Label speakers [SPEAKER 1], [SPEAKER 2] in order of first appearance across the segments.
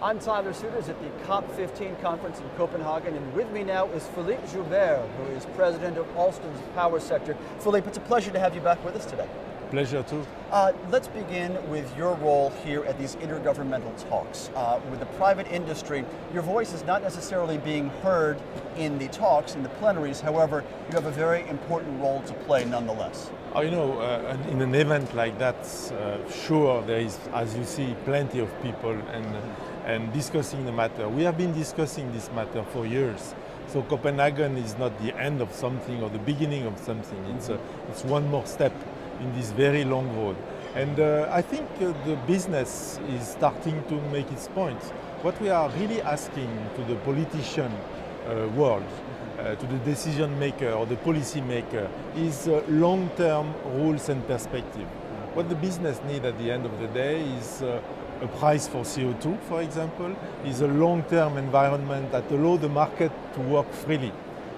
[SPEAKER 1] I'm Tyler Suiters at the COP15 conference in Copenhagen, and with me now is Phillippe Joubert, who is president of Alstom's power sector. Phillippe, it's a pleasure to have you back with us today.
[SPEAKER 2] Pleasure too.
[SPEAKER 1] Let's begin with your role here at these intergovernmental talks. With the private industry, your voice is not necessarily being heard in the talks, in the plenaries. However, you have a very important role to play nonetheless.
[SPEAKER 2] In an event like that, sure, there is, as you see, plenty of people and discussing the matter. We have been discussing this matter for years. So Copenhagen is not the end of something or the beginning of something. It's one more step in this very long road. And I think the business is starting to make its point. What we are really asking to the politician world, to the decision maker or the policy maker, is long-term rules and perspective. What the business needs at the end of the day is a price for CO2, for example, is a long-term environment that allows the market to work freely.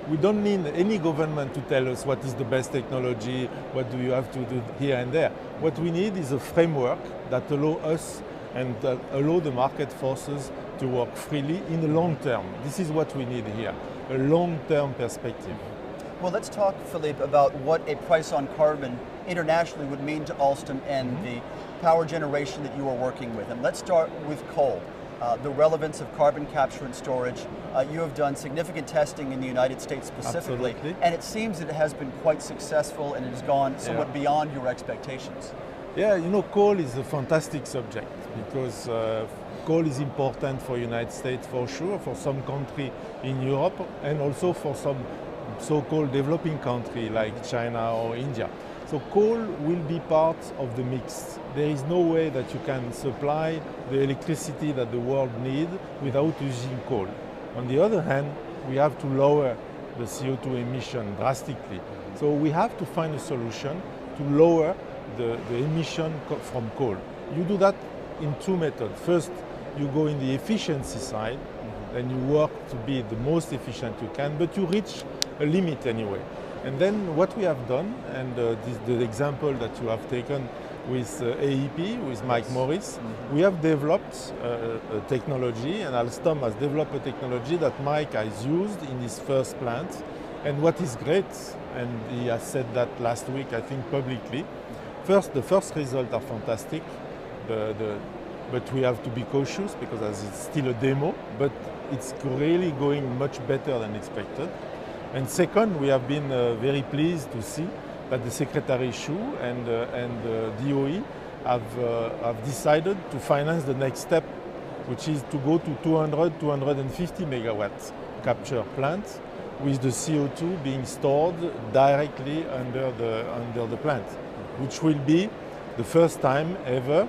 [SPEAKER 2] We don't need any government to tell us what is the best technology, what do you have to do here and there. What we need is a framework that allows us and allow the market forces to work freely in the long term. This is what we need here, a long-term perspective.
[SPEAKER 1] Well, let's talk, Phillippe, about what a price on carbon internationally would mean to Alstom and the power generation that you are working with. And let's start with coal. The relevance of carbon capture and storage. You have done significant testing in the United States specifically,
[SPEAKER 2] Absolutely.
[SPEAKER 1] And it seems that it has been quite successful and it has gone somewhat beyond your expectations.
[SPEAKER 2] Yeah, coal is a fantastic subject because coal is important for the United States for sure, for some country in Europe, and also for some so-called developing country like China or India. So coal will be part of the mix. There is no way that you can supply the electricity that the world needs without using coal. On the other hand, we have to lower the CO2 emission drastically. So we have to find a solution to lower the emission from coal. You do that in two methods. First, you go in the efficiency side, and you work to be the most efficient you can, but you reach a limit anyway. And then what we have done, and the example that you have taken with AEP, with Mike Morris, we have developed a technology, and Alstom has developed a technology that Mike has used in his first plant. And what is great, and he has said that last week, I think publicly, the first results are fantastic, but we have to be cautious because as it's still a demo, but it's really going much better than expected. And second, we have been very pleased to see that the Secretary Xu and DOE have decided to finance the next step, which is to go to 250 megawatts capture plant with the CO2 being stored directly under the plant, which will be the first time ever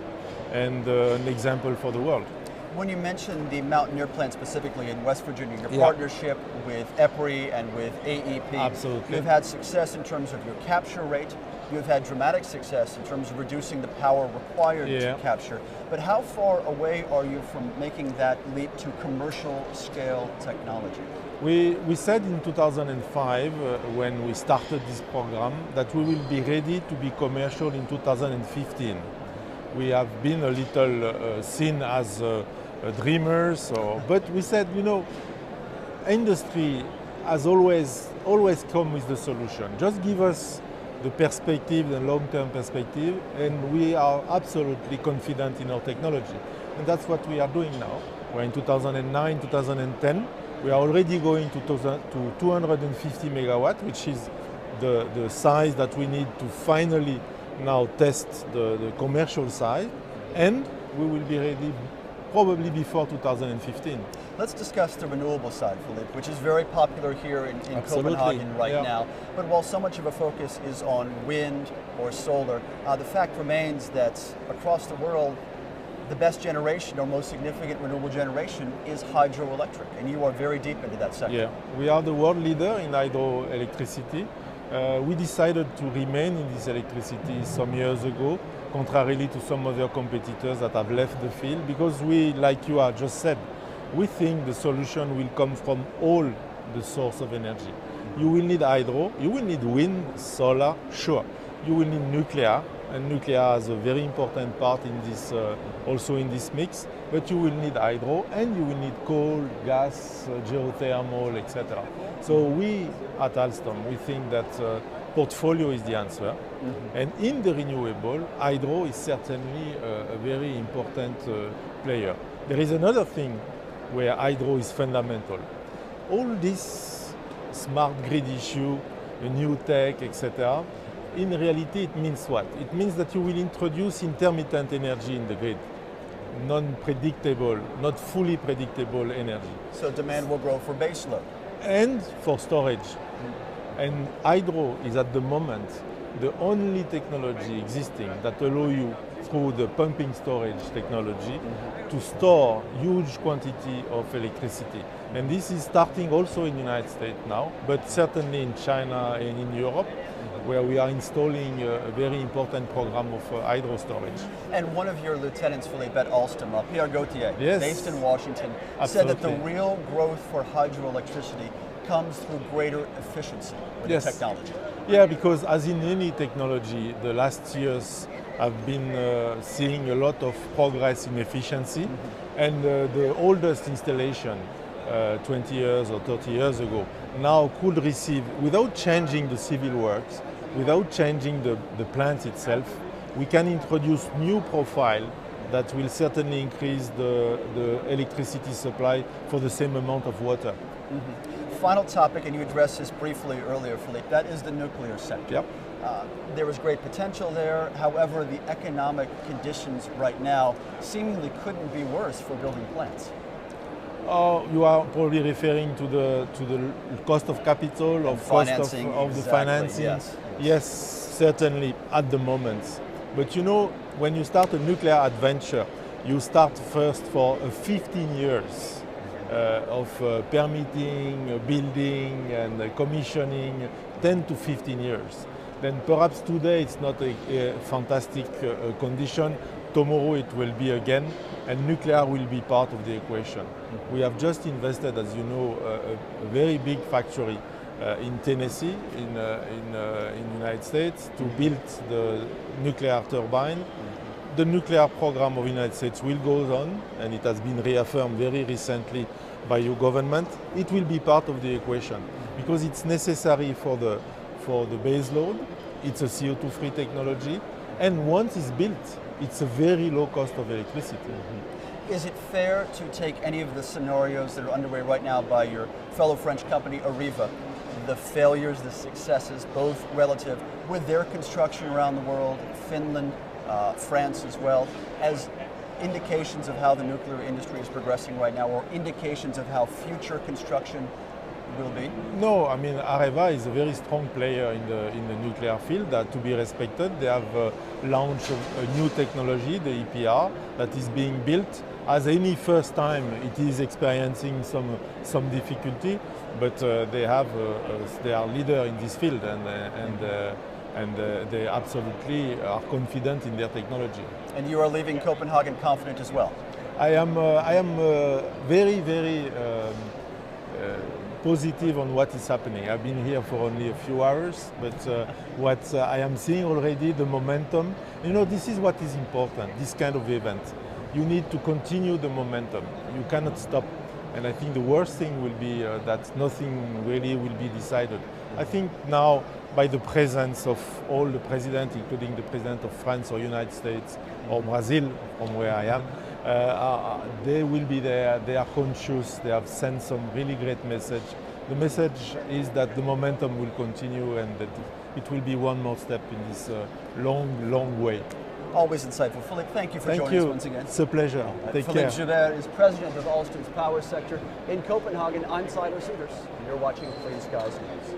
[SPEAKER 2] and an example for the world.
[SPEAKER 1] When you mentioned the Mountaineer plant specifically in West Virginia, your partnership with EPRI and with AEP,
[SPEAKER 2] Absolutely.
[SPEAKER 1] You've had success in terms of your capture rate. You've had dramatic success in terms of reducing the power required to capture. But how far away are you from making that leap to commercial scale technology?
[SPEAKER 2] We said in 2005, when we started this program, that we will be ready to be commercial in 2015. We have been a little seen as dreamers, but we said, industry has always come with the solution. Just give us the perspective, the long-term perspective, and we are absolutely confident in our technology. And that's what we are doing now. We're in 2009, 2010. We are already going to 250 megawatt, which is the size that we need to finally now test the commercial side, and we will be ready probably before 2015.
[SPEAKER 1] Let's discuss the renewable side, Phillippe, which is very popular here in Copenhagen right now. But while so much of a focus is on wind or solar, the fact remains that across the world, the best generation or most significant renewable generation is hydroelectric, and you are very deep into that sector.
[SPEAKER 2] Yeah, we are the world leader in hydroelectricity. We decided to remain in this electricity some years ago, contrarily to some other competitors that have left the field, because we, like you have just said, we think the solution will come from all the source of energy. You will need hydro, you will need wind, solar, sure. You will need nuclear, and nuclear has a very important part in this, also in this mix. But you will need hydro, and you will need coal, gas, geothermal, etc. So we at Alstom, we think that portfolio is the answer. And in the renewable, hydro is certainly a very important player. There is another thing where hydro is fundamental. All this smart grid issue, new tech, etc., in reality it means what? It means that you will introduce intermittent energy in the grid. Non-predictable, not fully predictable energy.
[SPEAKER 1] So demand will grow for baseload.
[SPEAKER 2] And for storage. And hydro is at the moment the only technology existing that allow you through the pumping storage technology to store huge quantity of electricity. And this is starting also in the United States now, but certainly in China and in Europe, where we are installing a very important program of hydro storage.
[SPEAKER 1] And one of your lieutenants, Phillippe at Alstom, Pierre Gauthier,
[SPEAKER 2] yes,
[SPEAKER 1] based in Washington, said that the real growth for hydroelectricity comes through greater efficiency with the technology.
[SPEAKER 2] Yeah, because as in any technology, the last years have been seeing a lot of progress in efficiency, and the oldest installation 20 years or 30 years ago now could receive, without changing the civil works, without changing the plant itself, we can introduce new profile that will certainly increase the electricity supply for the same amount of water.
[SPEAKER 1] Final topic, and you addressed this briefly earlier, Phillippe, that is the nuclear sector.
[SPEAKER 2] Yep.
[SPEAKER 1] There is great potential there. However, the economic conditions right now seemingly couldn't be worse for building plants.
[SPEAKER 2] You are probably referring to the cost of capital, of cost of the financing.
[SPEAKER 1] Yes.
[SPEAKER 2] Yes, certainly at the moment. But you know, when you start a nuclear adventure, you start first for 15 years of permitting, building, and commissioning, 10 to 15 years. Then perhaps today it's not a fantastic condition. Tomorrow it will be again, and nuclear will be part of the equation. We have just invested, as you know, a very big factory in Tennessee, in the United States, to build the nuclear turbine. The nuclear program of the United States will go on, and it has been reaffirmed very recently by your government. It will be part of the equation because it's necessary for the base load. It's a CO2-free technology, and once it's built, it's a very low cost of electricity.
[SPEAKER 1] Is it fair to take any of the scenarios that are underway right now by your fellow French company, Areva, the failures, the successes, both relative with their construction around the world, Finland, France as well, as indications of how the nuclear industry is progressing right now, or indications of how future construction will be?
[SPEAKER 2] No, I mean, Areva is a very strong player in the nuclear field to be respected. They have launched a new technology, the EPR, that is being built. As any first time, it is experiencing some difficulty, but they are leader in this field, and they absolutely are confident in their technology.
[SPEAKER 1] And you are leaving Copenhagen confident as well?
[SPEAKER 2] I am very, very positive on what is happening. I've been here for only a few hours, but what I am seeing already, the momentum, you know, this is what is important, this kind of event. You need to continue the momentum. You cannot stop. And I think the worst thing will be that nothing really will be decided. I think now, by the presence of all the presidents, including the president of France or United States or Brazil, from where I am, they will be there, they are conscious, they have sent some really great message. The message is that the momentum will continue and that it will be one more step in this long, long way.
[SPEAKER 1] Always insightful. Phillippe, thank you for joining us once again.
[SPEAKER 2] It's a pleasure. Take care.
[SPEAKER 1] Phillippe Joubert is president of Alstom's power sector in Copenhagen. I'm Sider Seegers, and you're watching Free Skies News.